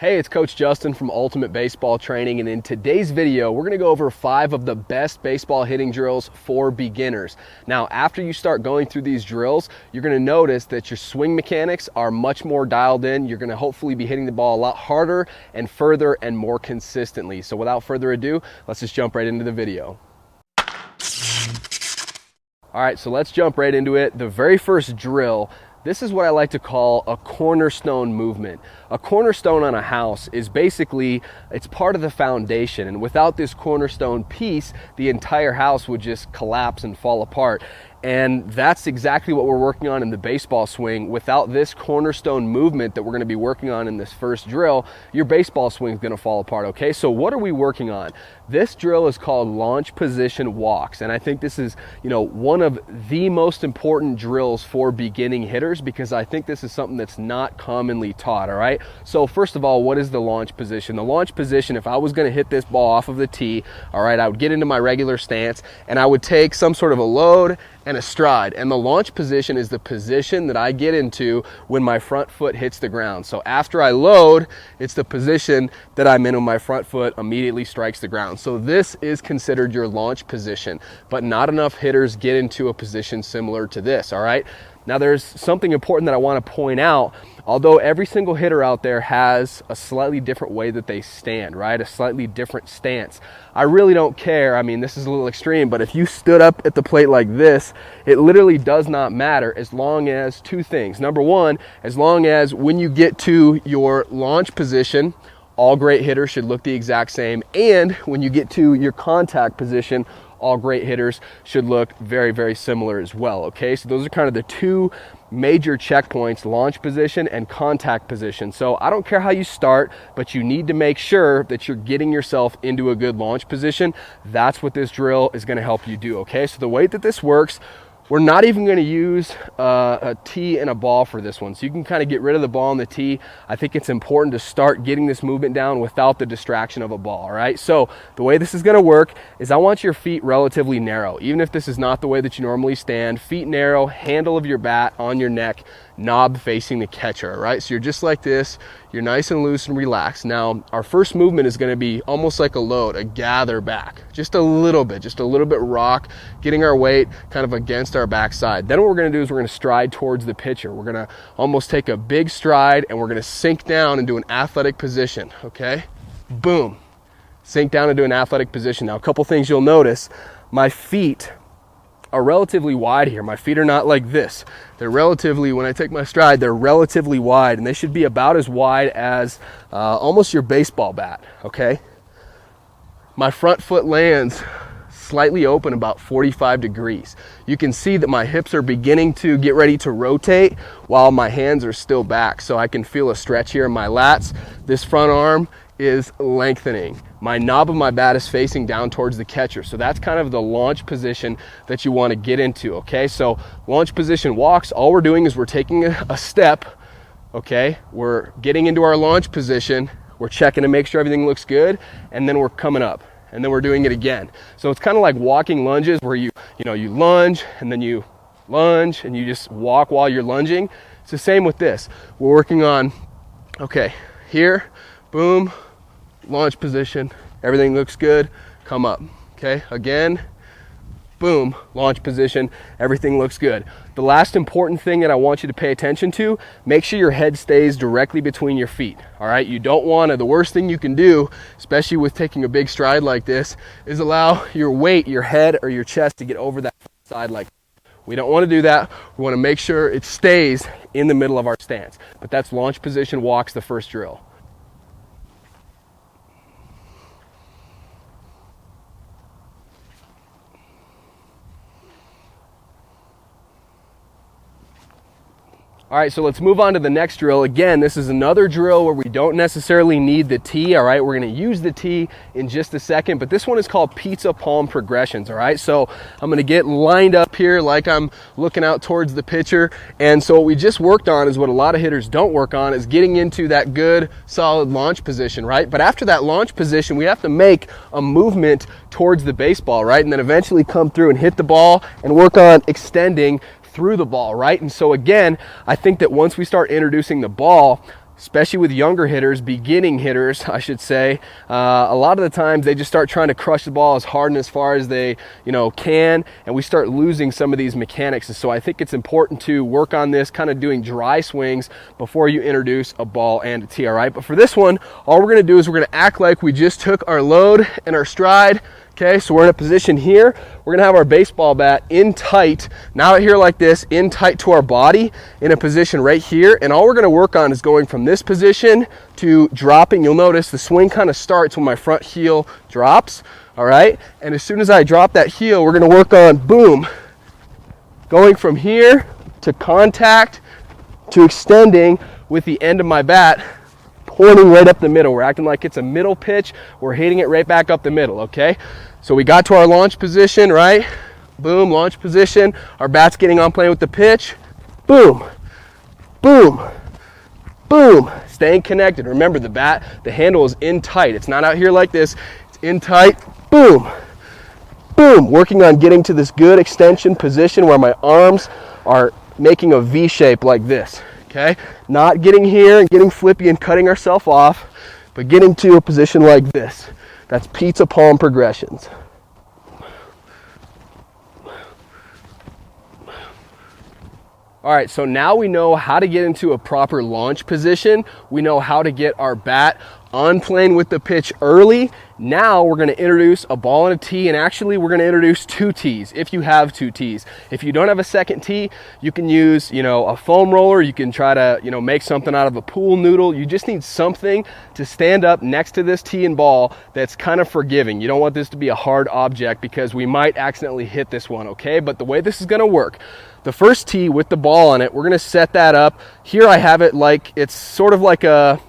Hey, it's Coach Justin from Ultimate Baseball Training, and in today's video, we're gonna go over 5 of the best baseball hitting drills for beginners. Now, after you start going through these drills, you're gonna notice that your swing mechanics are much more dialed in. You're gonna hopefully be hitting the ball a lot harder and further and more consistently. So without further ado, let's just jump right into the video. All right, so let's jump right into it. The very first drill, this is what I like to call a cornerstone movement. A cornerstone on a house is basically, it's part of the foundation, and without this cornerstone piece, the entire house would just collapse and fall apart. And that's exactly what we're working on in the baseball swing. Without this cornerstone movement that we're gonna be working on in this first drill, your baseball swing is gonna fall apart, okay? So what are we working on? This drill is called launch position walks. And I think this is, one of the most important drills for beginning hitters, because I think this is something that's not commonly taught, all right? So first of all, what is the launch position? The launch position, if I was gonna hit this ball off of the tee, all right, I would get into my regular stance and I would take some sort of a load and a stride. And the launch position is the position that I get into when my front foot hits the ground. So after I load, it's the position that I'm in when my front foot immediately strikes the ground. So this is considered your launch position, but not enough hitters get into a position similar to this, all right? Now there's something important that I want to point out. Although every single hitter out there has a slightly different way that they stand, right? A slightly different stance. I really don't care. I mean, this is a little extreme, but if you stood up at the plate like this, it literally does not matter as long as two things. Number one, as long as when you get to your launch position, all great hitters should look the exact same. And when you get to your contact position, all great hitters should look very, very similar as well, okay? So those are kind of the two major checkpoints, launch position and contact position. So I don't care how you start, but you need to make sure that you're getting yourself into a good launch position. That's what this drill is gonna help you do, okay? So the way that this works, we're not even going to use a tee and a ball for this one. So you can kind of get rid of the ball and the tee. I think it's important to start getting this movement down without the distraction of a ball, all right? So the way this is going to work is I want your feet relatively narrow. Even if this is not the way that you normally stand, feet narrow, handle of your bat on your neck, knob facing the catcher, all right? So you're just like this. You're nice and loose and relaxed. Now, our first movement is going to be almost like a load, a gather back. Just a little bit rock, getting our weight kind of against our backside. Then what we're going to do is we're going to stride towards the pitcher. We're going to almost take a big stride and we're going to sink down into an athletic position, okay? Boom. Sink down into an athletic position. Now, a couple things you'll notice. My feet are relatively wide here. My feet are not like this. They're relatively, when I take my stride, they're relatively wide, and they should be about as wide as almost your baseball bat, okay? My front foot lands slightly open, about 45 degrees. You can see that my hips are beginning to get ready to rotate while my hands are still back. So I can feel a stretch here in my lats. This front arm is lengthening. My knob of my bat is facing down towards the catcher. So that's kind of the launch position that you want to get into, okay? So launch position walks, all we're doing is we're taking a step, okay? We're getting into our launch position, we're checking to make sure everything looks good, and then we're coming up, and then we're doing it again. So it's kind of like walking lunges where you lunge, and then you lunge, and you just walk while you're lunging. It's the same with this. We're working on, okay, here, boom, launch position, everything looks good, come up, okay? Again, boom, launch position, everything looks good. The last important thing that I want you to pay attention to, make sure your head stays directly between your feet, all right? You don't want to, the worst thing you can do, especially with taking a big stride like this, is allow your weight, your head or your chest to get over that side like that. We don't want to do that. We want to make sure it stays in the middle of our stance. But that's launch position walks, the first drill. All right, so let's move on to the next drill. Again, this is another drill where we don't necessarily need the tee, all right? We're gonna use the tee in just a second, but this one is called pizza palm progressions, all right? So I'm gonna get lined up here like I'm looking out towards the pitcher. And so what we just worked on is what a lot of hitters don't work on, is getting into that good, solid launch position, right? But after that launch position, we have to make a movement towards the baseball, right? And then eventually come through and hit the ball and work on extending through the ball, right? And so again, I think that once we start introducing the ball, especially with younger hitters, beginning hitters, I should say, a lot of the times they just start trying to crush the ball as hard and as far as they, can, and we start losing some of these mechanics. And so I think it's important to work on this, kind of doing dry swings before you introduce a ball and a tee, all right? But for this one, all we're gonna do is we're gonna act like we just took our load and our stride. Okay, so we're in a position here. We're gonna have our baseball bat in tight, now out here like this, in tight to our body, in a position right here. And all we're gonna work on is going from this position to dropping. You'll notice the swing kind of starts when my front heel drops, all right? And as soon as I drop that heel, we're gonna work on, boom, going from here to contact to extending with the end of my bat, pointing right up the middle. We're acting like it's a middle pitch. We're hitting it right back up the middle, okay? So we got to our launch position, right? Boom, launch position. Our bat's getting on plane with the pitch. Boom, boom, boom. Staying connected. Remember, the handle is in tight. It's not out here like this. It's in tight. Boom, boom. Working on getting to this good extension position where my arms are making a V shape like this. Okay, not getting here and getting flippy and cutting ourselves off, but getting to a position like this. That's pizza palm progressions. All right, so now we know how to get into a proper launch position. We know how to get our bat on plane with the pitch early. Now we're gonna introduce a ball and a tee, and actually we're gonna introduce two tees if you have two tees. If you don't have a second tee, you can use, a foam roller. You can try to, make something out of a pool noodle. You just need something to stand up next to this tee and ball that's kind of forgiving. You don't want this to be a hard object because we might accidentally hit this one, okay? But the way this is gonna work, the first tee with the ball on it, we're gonna set that up. Here I have it like, it's sort of like a,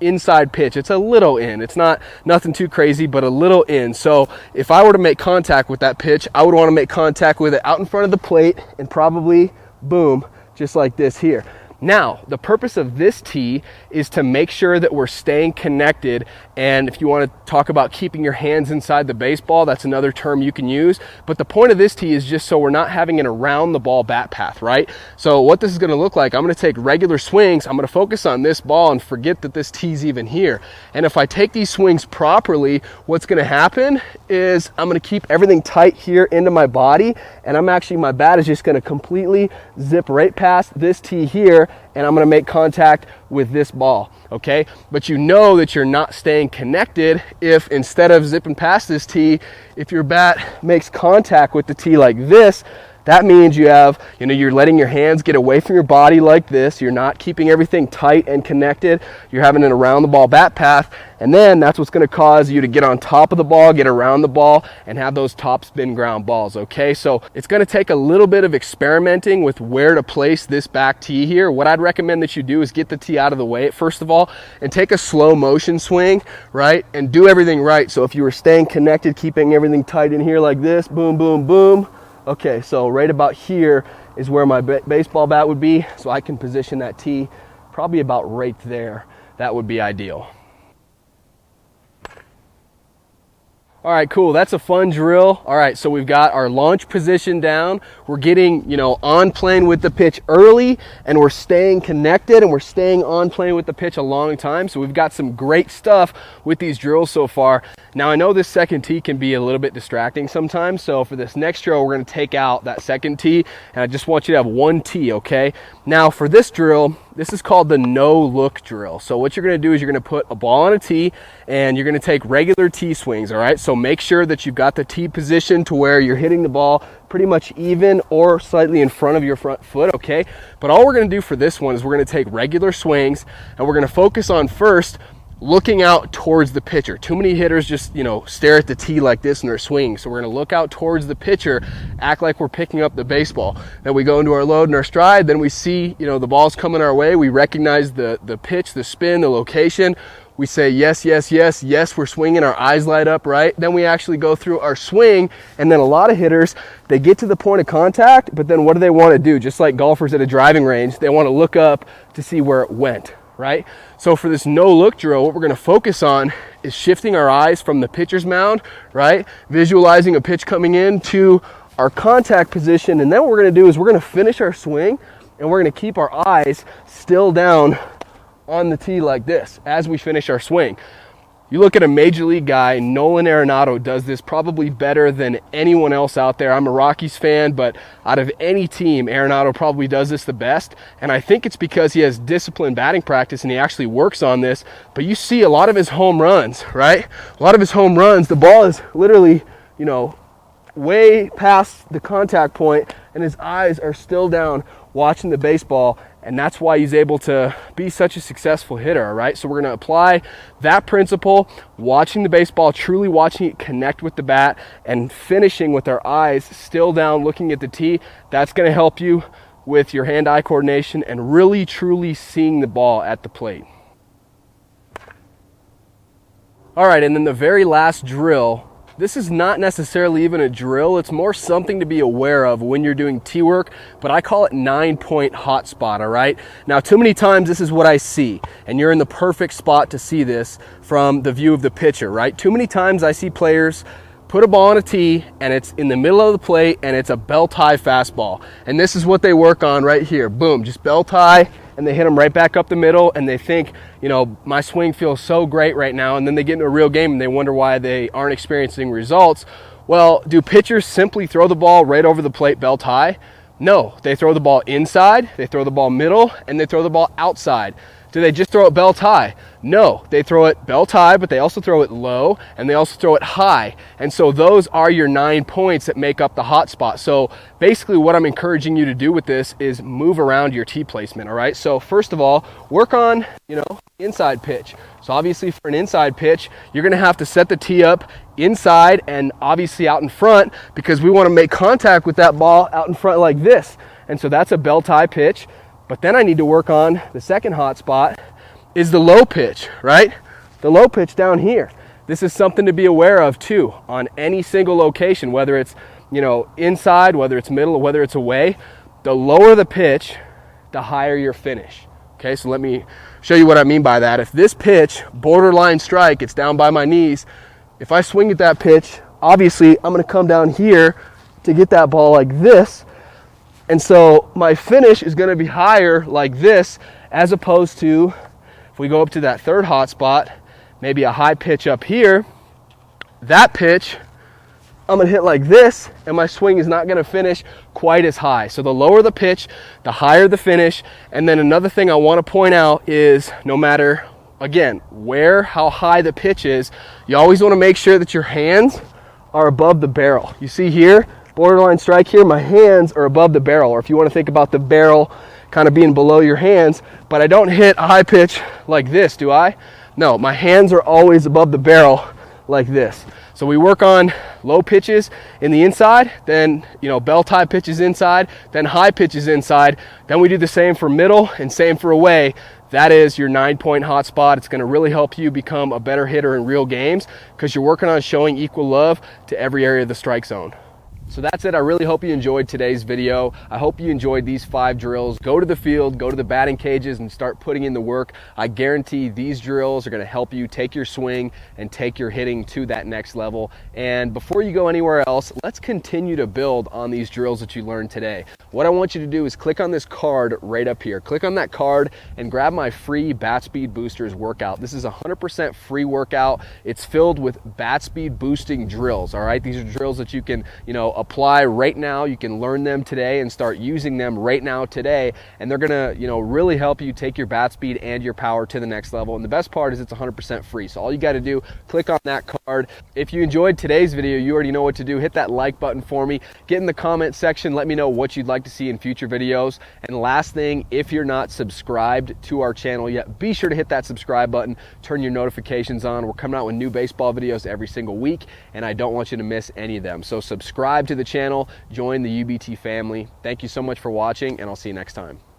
inside pitch. It's a little in. It's not nothing too crazy, but a little in. So if I were to make contact with that pitch, I would wanna make contact with it out in front of the plate and probably, boom, just like this here. Now, the purpose of this tee is to make sure that we're staying connected. And if you want to talk about keeping your hands inside the baseball, that's another term you can use. But the point of this tee is just so we're not having an around the ball bat path, right? So what this is going to look like, I'm going to take regular swings. I'm going to focus on this ball and forget that this tee's even here. And if I take these swings properly, what's going to happen is I'm going to keep everything tight here into my body. And my bat is just going to completely zip right past this tee here, and I'm going to make contact with this ball, okay? But you know that you're not staying connected if instead of zipping past this tee, if your bat makes contact with the tee like this, that means you have, you're letting your hands get away from your body like this. You're not keeping everything tight and connected. You're having an around the ball bat path. And then that's what's going to cause you to get on top of the ball, get around the ball, and have those top spin ground balls, okay? So it's going to take a little bit of experimenting with where to place this back tee here. What I'd recommend that you do is get the tee out of the way, first of all, and take a slow motion swing, right? And do everything right. So if you were staying connected, keeping everything tight in here like this, boom, boom, boom. Okay, so right about here is where my baseball bat would be, so I can position that tee probably about right there. That would be ideal. All right, cool. That's a fun drill. All right, so we've got our launch position down. We're getting, on plane with the pitch early, and we're staying connected, and we're staying on plane with the pitch a long time. So we've got some great stuff with these drills so far. Now, I know this second tee can be a little bit distracting sometimes. So for this next drill, we're going to take out that second tee, and I just want you to have one tee, okay? Now, for this drill, this is called the no-look drill. So what you're going to do is you're going to put a ball on a tee, and you're going to take regular tee swings, all right? So make sure that you've got the tee position to where you're hitting the ball pretty much even or slightly in front of your front foot, okay? But all we're going to do for this one is we're going to take regular swings, and we're going to focus on first looking out towards the pitcher. Too many hitters just, stare at the tee like this in their swing. So we're going to look out towards the pitcher, act like we're picking up the baseball. Then we go into our load and our stride. Then we see, the ball's coming our way. We recognize the pitch, the spin, the location. We say, yes, yes, yes, yes, we're swinging. Our eyes light up, right? Then we actually go through our swing. And then a lot of hitters, they get to the point of contact, but then what do they want to do? Just like golfers at a driving range, they want to look up to see where it went, right? So for this no-look drill, what we're going to focus on is shifting our eyes from the pitcher's mound, right? Visualizing a pitch coming in to our contact position. And then what we're going to do is we're going to finish our swing, and we're going to keep our eyes still down on the tee like this as we finish our swing. You look at a major league guy, Nolan Arenado does this probably better than anyone else out there. I'm a Rockies fan, but out of any team, Arenado probably does this the best. And I think it's because he has disciplined batting practice and he actually works on this. But you see a lot of his home runs, right? A lot of his home runs, the ball is literally, you know, way past the contact point and his eyes are still down watching the baseball, and that's why he's able to be such a successful hitter, all right? So we're going to apply that principle, watching the baseball, truly watching it connect with the bat, and finishing with our eyes still down looking at the tee. That's going to help you with your hand-eye coordination and really truly seeing the ball at the plate. All right, and then the very last drill. This is not necessarily even a drill. It's more something to be aware of when you're doing tee work, but I call it 9-point hotspot, all right? Now, too many times this is what I see, and you're in the perfect spot to see this from the view of the pitcher, right? Too many times I see players put a ball on a tee, and it's in the middle of the plate, and it's a belt-high fastball. And this is what they work on right here. Boom, just belt-high, and they hit them right back up the middle, and they think, you know, my swing feels so great right now, and then they get into a real game, and they wonder why they aren't experiencing results. Well, do pitchers simply throw the ball right over the plate belt-high? No, they throw the ball inside, they throw the ball middle, and they throw the ball outside. Do they just throw it belt high? No, they throw it belt high, but they also throw it low, and they also throw it high. And so those are your 9 points that make up the hot spot. So basically what I'm encouraging you to do with this is move around your tee placement, all right? So first of all, work on, inside pitch. So obviously for an inside pitch, you're gonna have to set the tee up inside and obviously out in front, because we wanna make contact with that ball out in front like this. And so that's a belt high pitch. But then I need to work on the second hot spot is the low pitch, right? The low pitch down here. This is something to be aware of too on any single location, whether it's, inside, whether it's middle, or whether it's away. The lower the pitch, the higher your finish. Okay, so let me show you what I mean by that. If this pitch, borderline strike, it's down by my knees, if I swing at that pitch, obviously I'm gonna come down here to get that ball like this. And so my finish is going to be higher like this, as opposed to if we go up to that third hot spot, maybe a high pitch up here, that pitch I'm going to hit like this, and my swing is not going to finish quite as high. So the lower the pitch, the higher the finish. And then another thing I want to point out is no matter, again, how high the pitch is, you always want to make sure that your hands are above the barrel. You see here, borderline strike here, my hands are above the barrel, or if you want to think about the barrel kind of being below your hands, but I don't hit a high pitch like this, do I? No, my hands are always above the barrel like this. So we work on low pitches in the inside, then belt high pitches inside, then high pitches inside, then we do the same for middle and same for away. That is your 9-point hot spot. It's going to really help you become a better hitter in real games because you're working on showing equal love to every area of the strike zone. So that's it. I really hope you enjoyed today's video. I hope you enjoyed these 5 drills. Go to the field, go to the batting cages, and start putting in the work. I guarantee these drills are going to help you take your swing and take your hitting to that next level. And before you go anywhere else, let's continue to build on these drills that you learned today. What I want you to do is click on this card right up here. Click on that card and grab my free Bat Speed Boosters workout. This is a 100% free workout. It's filled with bat speed boosting drills, all right? These are drills that you can, apply right now. You can learn them today and start using them right now today, and they're gonna really help you take your bat speed and your power to the next level. And the best part is it's 100% free, so all you got to do, click on that card. If you enjoyed today's video, you already know what to do. Hit that like button for me, get in the comment section, let me know what you'd like to see in future videos. And last thing, if you're not subscribed to our channel yet, be sure to hit that subscribe button, turn your notifications on. We're coming out with new baseball videos every single week, and I don't want you to miss any of them. So subscribe to the channel, join the UBT family. Thank you so much for watching, and I'll see you next time.